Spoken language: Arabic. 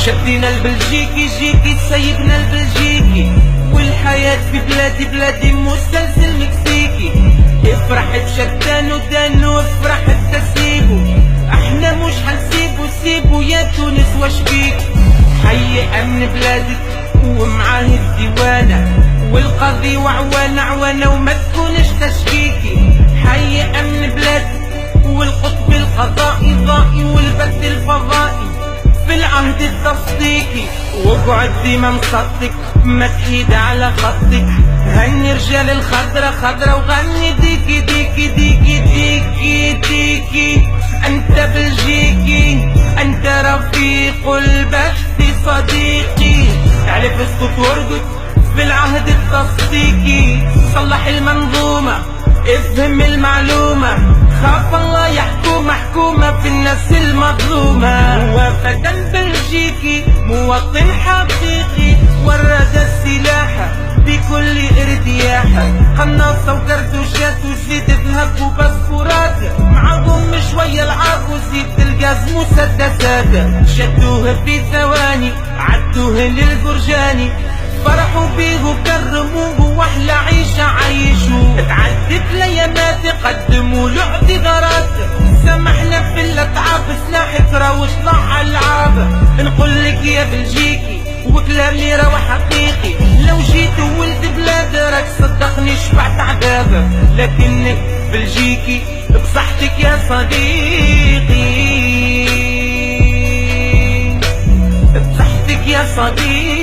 شدينا البلجيكي جيكي سيدنا البلجيكي، والحياة في بلادي بلادي مسلسل مكسيكي. افرح بشتان ودانو افرح بتسيبو، احنا مش هنسيبو سيبو يا تونس واش بيك. حي امن بلادك ومعاه الديوانة والقاضي وعوانة عوانة وما تكونش تشكيكي. حي امن بلادك والقطب القضائي ضائي والبث الفضائي في العهد التصديقي. واقعد ديما مصدق ما تحيد على خطك، هني رجال الخضرة خضرة وغني ديكي ديكي ديكي ديكي ديكي. انت بلجيكي انت رفيق البحث صديقي، اعرف اسكت وارقد في العهد التصديقي. صلح المنظومة افهم المعلومة، خاف الله يحكم حكومة في الناس المظلومة. هو فتى بلجيكي مواطن حقيقي، ورد السلاح بكل ارتياح، قناصة وكرتوشات وزيد ذهب وباسبورات، معاهم شوية العاب وزيد الغاز مسدسات. شدوه في ثواني عدوه للفرجاني، فرحوا بيه وكرموه واحلى عيشة عيشوا. تعدت ليامات قدموا له اعتذارات، سامحنا في الاتعاب سلاحك راه وطلع العاب. نقول لك يا بلجيكي وكلامي راه حقيقي، لو جيت ولد بلاد راك صدقني شبعت عذاب، لكنك بلجيكي بصحتك يا صديقي، بصحتك يا صديقي.